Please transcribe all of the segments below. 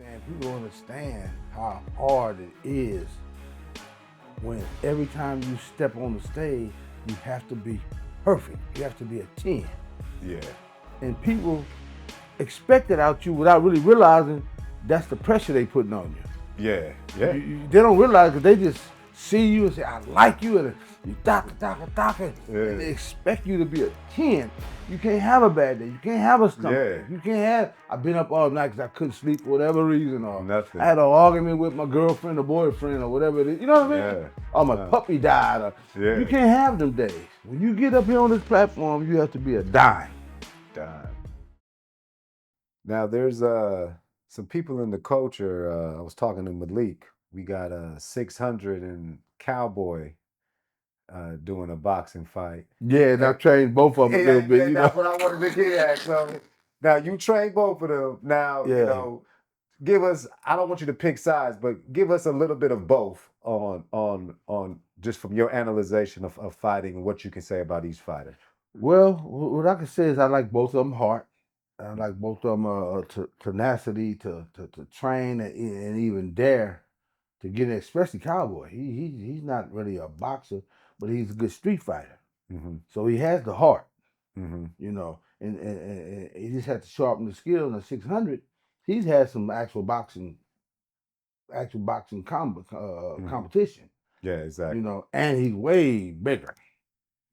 saying people understand how hard it is when every time you step on the stage, you have to be perfect. You have to be a 10. Yeah. And people expect it out you without really realizing that's the pressure they putting on you. Yeah. Yeah. They don't realize because they just see you and say, I like you, and you doctor, and they expect you to be a 10. You can't have a bad day. You can't have a stomach. Yeah. You can't have, I've been up all night because I couldn't sleep for whatever reason, or Nothing. I had an argument with my girlfriend or boyfriend or whatever it is. You know what I mean? Yeah. Or my puppy died. Or, Yeah. You can't have them days. When you get up here on this platform, you have to be a dime. Now there's some people in the culture. I was talking to Malik. We got 600 and Cowboy doing a boxing fight. Yeah, and I trained both of them a little bit. You know? That's what I wanted to get at. So now you train both of them. Now, Yeah. you know, give us, I don't want you to pick sides, but give us a little bit of both on just from your analyzation of fighting and what you can say about each fighter. Well, what I can say is I like both of them hard. I like both of them tenacity to train and even dare to get in, especially Cowboy. He's not really a boxer, but he's a good street fighter. Mm-hmm. So he has the heart, Mm-hmm. you know, and he just had to sharpen the skill. In the 600, he's had some actual boxing competition. Yeah, exactly. You know, and he's way bigger.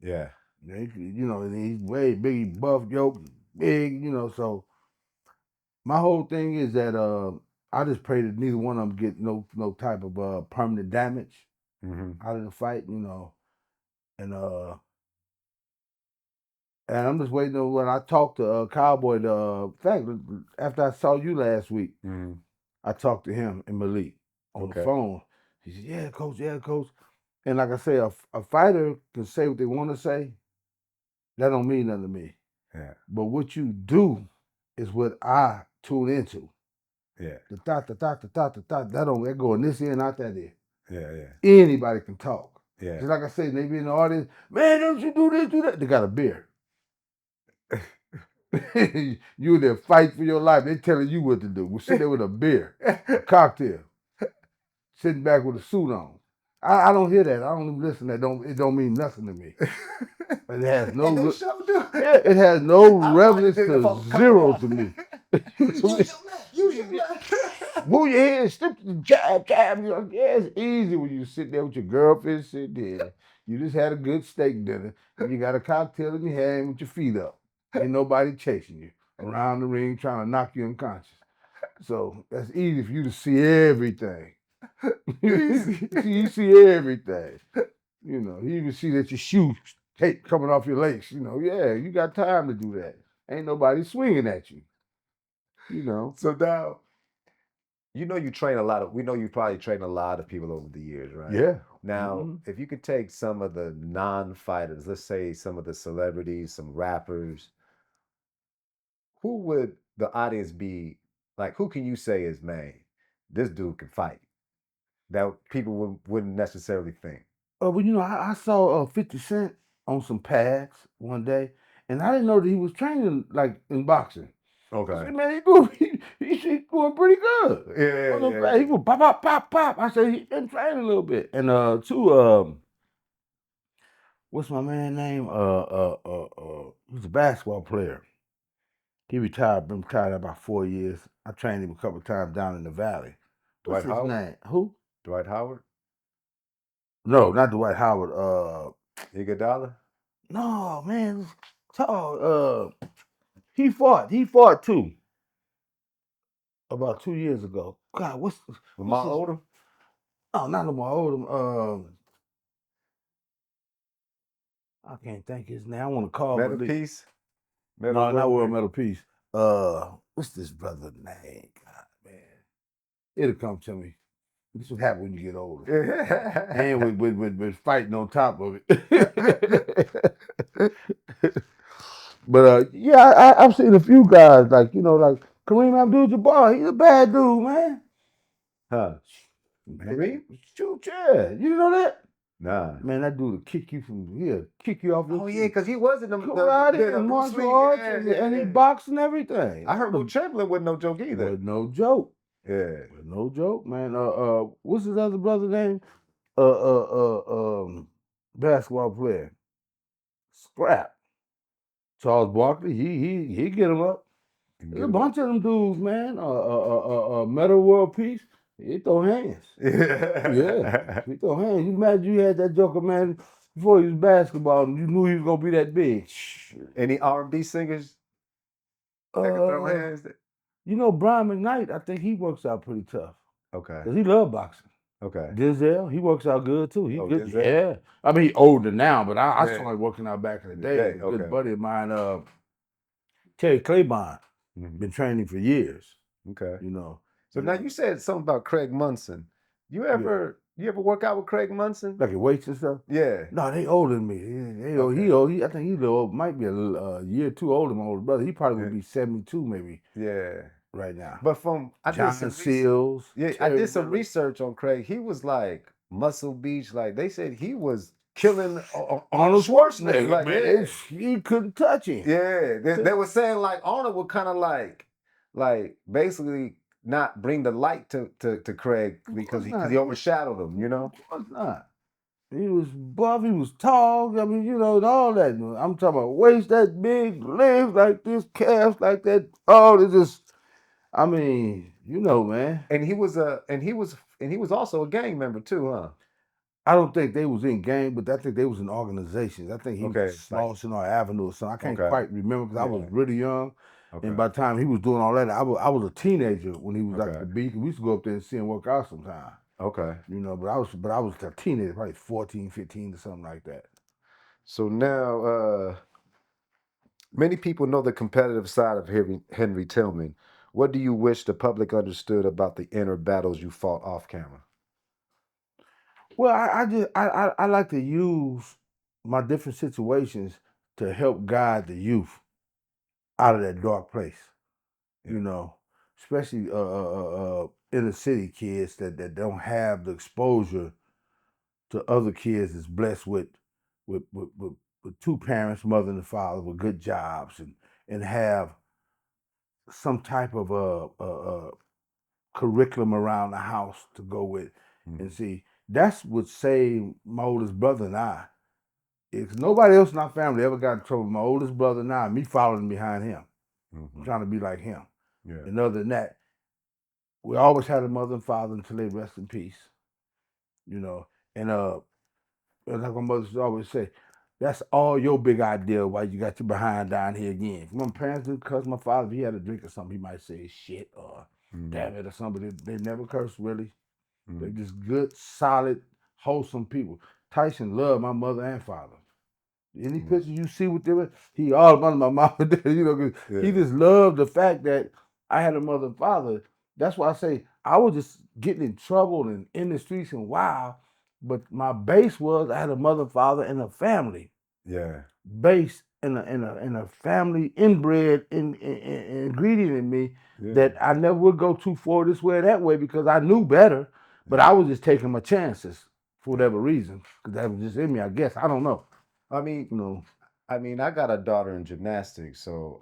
Yeah. You know, he's way big, he buff, yoked, big, you know, so my whole thing is that I just pray that neither one of them get no type of permanent damage out of the fight, you know. And I'm just waiting on when I talked to Cowboy. In fact, after I saw you last week, I talked to him and Malik on the phone. He said, yeah, coach. And like I say, a fighter can say what they want to say. That don't mean nothing to me. Yeah. But what you do is what I tune into. Yeah. The thought, that go in this ear and out that ear. Yeah. Anybody can talk. Yeah. Just like I say, they be in the audience, man, don't you do this, do that. They got a beer. You in there fight for your life. They telling you what to do. We're sitting there with a beer, a cocktail, sitting back with a suit on. I don't hear that. I don't even listen to that. It don't mean nothing to me. It has no it has no relevance to zero to me. Move your head, slip the jab. You know, yeah, it's easy when you sit there with your girlfriend sitting there. You just had a good steak dinner, and you got a cocktail in your hand with your feet up. Ain't nobody chasing you around the ring trying to knock you unconscious. So that's easy for you to see everything. You see everything. You know, you even see that your shoes tape coming off your legs. You know, yeah, you got time to do that. Ain't nobody swinging at you. You know. So now, you know you train a lot of, we know you probably trained a lot of people over the years, right? Yeah. Now, if you could take some of the non-fighters, let's say some of the celebrities, some rappers, who would the audience be, like, who can you say is, man, this dude can fight? That people wouldn't necessarily think. Well, you know, I saw 50 Cent on some pads one day, and I didn't know that he was training like in boxing. Okay. I said, man, he's doing pretty good. Yeah. He was pop. I said, he's been training a little bit. And what's my man's name? He's a basketball player. He retired, been retired about 4 years. I trained him a couple of times down in the valley. What's his name? Who? Dwight Howard? No, not Dwight Howard. Iguodala? No, man. Tall. He fought too. About 2 years ago. God, what's Lamar Odom? Oh, not Lamar Odom. I can't think his name. I want to call Metal Peace? No, not World Metal Peace. What's this brother's name? God, man. It'll come to me. This is what happens when you get older. And with fighting on top of it. But yeah, I've seen a few guys like Kareem Abdul-Jabbar. He's a bad dude, man. Huh? Kareem? Shoot, yeah. You know that? Nah. Man, that dude will kick you kick you off your feet. Yeah, because he was in the martial arts and he boxed and everything. I heard Wilt Chamberlain wasn't no joke either. Was no joke. Yeah. No joke, man. What's his other brother name? Basketball player. Scrap. Charles Barkley. He get him up. Can There's a get him up. bunch of them dudes, man. Metal World Peace. He throw hands. Yeah, Yeah. he throw hands. You imagine you had that Joker, man, before he was basketball, and you knew he was gonna be that big. Any R&B singers that can throw Uh, hands? you know, Brian McKnight, I think he works out pretty tough. Okay. Because he love boxing. Okay. Denzel, he works out good too. He Oh, good. Denzel? Yeah. I mean, he older now, but I Yeah. saw him working out back in the The day. day, A good okay. buddy of mine, Terry Claiborne, Mhm. been training for years. Okay. You know. So now you said something about Craig Monson. You ever work out with Craig Monson? Like at weights and stuff? Yeah. No, they older than me. Okay. I think he's might be a year or two older than my older brother. He probably would Yeah. be 72 maybe Yeah. right now. But from I did John some Seals. Yeah, I Terry did some Miller. research on Craig. He was like Muscle Beach. Like they said he was killing Arnold Schwarzenegger, Like, man. He couldn't touch him. yeah. They were saying like Arnold would kind of like basically not bring the light to Craig because he overshadowed him, you know? Of course not. He was buff, he was tall, I mean, you know, and all that. I'm talking about waist that big, legs like this, calves like that. Oh, it's just, I mean, you know, man. And he was also a gang member too, huh? I don't think they was in gang, but I think they was in organizations. I think he Okay, was Slauson or Avenue or something. I can't Okay. quite remember because I was Yeah. really young. Okay. And by the time he was doing all that, I was a teenager when he was like Okay. the beat. We used to go up there and see him work out sometimes. Okay. You know, but I was a teenager, probably 14, 15 or something like that. So now, many people know the competitive side of Henry Tillman. What do you wish the public understood about the inner battles you fought off camera? Well, I like to use my different situations to help guide the youth out of that dark place. Yeah. You know, especially inner city kids that don't have the exposure to other kids that's blessed with two parents, mother and father, with good jobs and have some type of curriculum around the house to go with. And see, that's what saved my oldest brother and I. If nobody else in our family ever got in trouble, my oldest brother and I, me following behind him, trying to be like him. Yeah. And other than that, we always had a mother and father until they rest in peace. You know, and like my mother used to always say, that's all your big idea why you got your behind down here again. If my parents didn't cuss my father, if he had a drink or something, he might say shit or damn it or something. They never curse really. They're just good, solid, wholesome people. Tyson loved my mother and father. Any picture you see with them, he all about my mom and dad, you know, 'cause he just loved the fact that I had a mother and father. That's why I say I was just getting in trouble and in the streets and wild, but my base was I had a mother, father, and a family. Yeah. Base in a family inbred ingredient in me that I never would go too far this way or that way because I knew better, but I was just taking my chances for whatever reason because that was just in me. I guess I don't know. I mean, You know. I got a daughter in gymnastics, so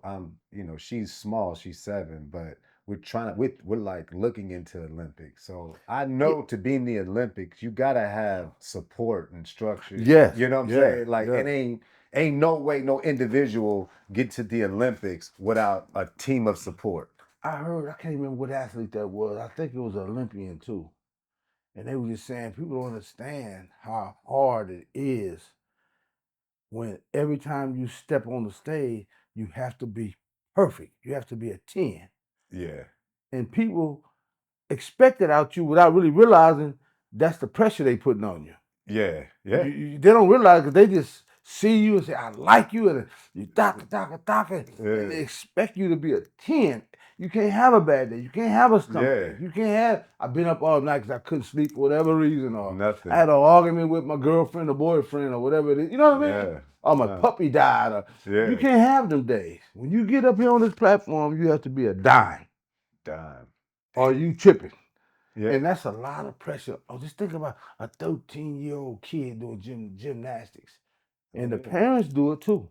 she's small, she's 7, but we're like looking into Olympics. So I know to be in the Olympics, you gotta have support and structure. Yes. You know what I'm saying? Like it ain't no way no individual get to the Olympics without a team of support. I can't remember what athlete that was. I think it was an Olympian too. And they were just saying people don't understand how hard it is when every time you step on the stage, you have to be perfect. You have to be a 10. Yeah. And people expect it out you without really realizing that's the pressure they putting on you. Yeah. Yeah. They don't realize because they just see you and say, I like you, and you taka, and they expect you to be a 10. You can't have a bad day. You can't have a stomach. You can't have, I've been up all night because I couldn't sleep for whatever reason, or Nothing. I had an argument with my girlfriend or boyfriend or whatever it is. You know what I mean? Yeah. Or my puppy died. Or, You can't have them days. When you get up here on this platform, you have to be a dime. Or you tripping. Yeah. And that's a lot of pressure. Oh, just think about a 13-year-old kid doing gymnastics. And the parents do it too.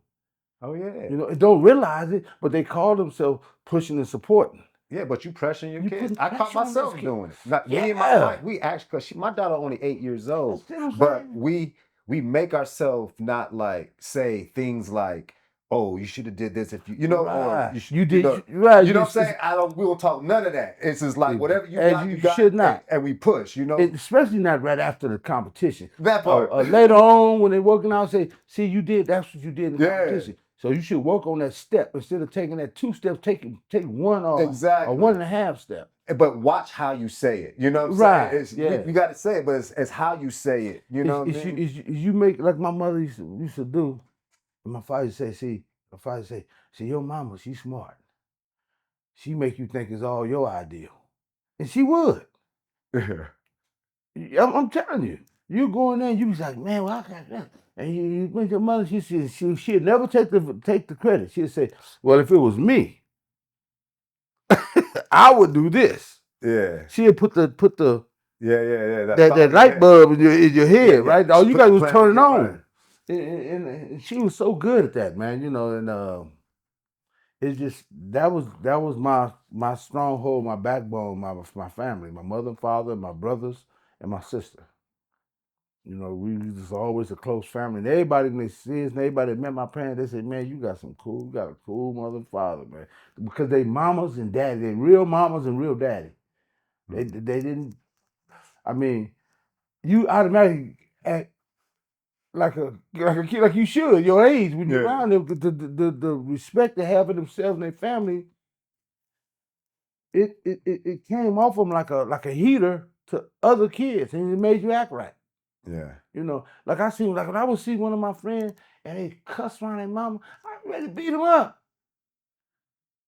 Oh yeah. You know, don't realize it, but they call themselves pushing and supporting. Yeah, but you pressuring your You kids. putting I caught pressure on myself those doing it. kids. Not, Me and my Yeah. wife, we actually, because my daughter only 8 years old, That's what I'm but saying. we make ourselves not like say things like, "Oh, you should have did this if you know," or Right. you should, You did. know, Right. you know what I'm It's- saying? We don't talk none of that. It's just like whatever you as got, you you got, should not. and we push. You know, Especially not right after the competition. that part. Later on, when they're working out, say, "See, you did. That's what you did in the Yeah. competition. So you should work on that step instead of taking that 2 steps. Take one or Exactly. a 1.5 step. But watch how you say it. You know what I'm Right, saying? It's, yeah. you got to say it, but it's how you say it. You know what I mean? You make like my mother used to do. And my father say, "See, your mama, she's smart. She make you think it's all your idea, and she would. I'm telling you, you go in there and you be like, man, well, I got that. And you bring your mother, she'd never take the credit. She'd say, well, if it was me, I would do this. Yeah. She'd put the Yeah. that light bulb in your head, Yeah. right? All you got to do is turn it on. Right. And she was so good at that, man. You know, and it's just that was my stronghold, my backbone, my family, my mother and father, my brothers, and my sister. You know, we was always a close family. And everybody when they see us, and everybody that met my parents, they said, man, you got a cool mother and father, man. Because they mamas and daddy, they real mamas and real daddy. They didn't, I mean, you automatically act like a kid, like you should, your age, when you're around them, the respect they have for themselves and their family, it came off them like a heater to other kids, and it made you act right. Yeah. You know, like when I would see one of my friends and they cuss around their mama, I'm ready to beat them up.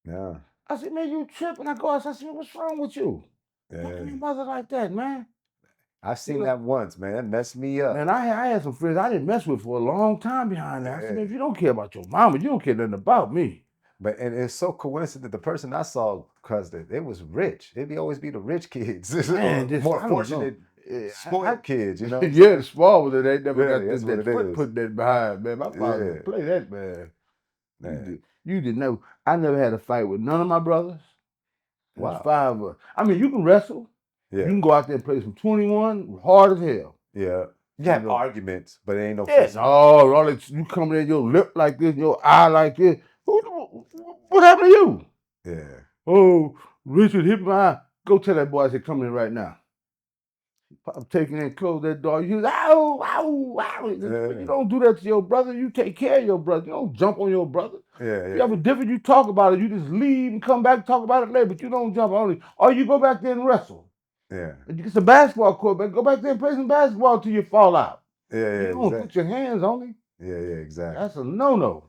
Yeah. I said, man, you tripping. I go outside, I said, what's wrong with you? Talking to your mother like that, man. I've seen that once, man. That messed me up. Man, I had some friends I didn't mess with for a long time behind that. I said, man, if you don't care about your mama, you don't care nothing about me. And it's so coincident the person I saw, cause it was rich. It'd always be the rich kids, Man, more fortunate, spoiled kids. You know? Yeah, the small ones, they never got that's that foot put that behind, man. My father didn't play that, man. You didn't know. I never had a fight with none of my brothers. Wow. There's 5 of us. I mean, you can wrestle. Yeah. You can go out there and play some 21, hard as hell. Yeah. You have arguments, but it ain't no yes. All that you come in, your lip like this, your eye like this. What happened to you? Yeah. Oh, Richard hit my eye. Go tell that boy I said, come in right now. I'm taking and close that door. You ow, ow, ow. You don't do that to your brother. You take care of your brother. You don't jump on your brother. Yeah. You have a different, you talk about it. You just leave and come back and talk about it later, but you don't jump on it. Or you go back there and wrestle. Yeah. It's a basketball court, but go back there and play some basketball till you fall out. Yeah. You don't put your hands on him. Yeah, exactly. That's a no-no.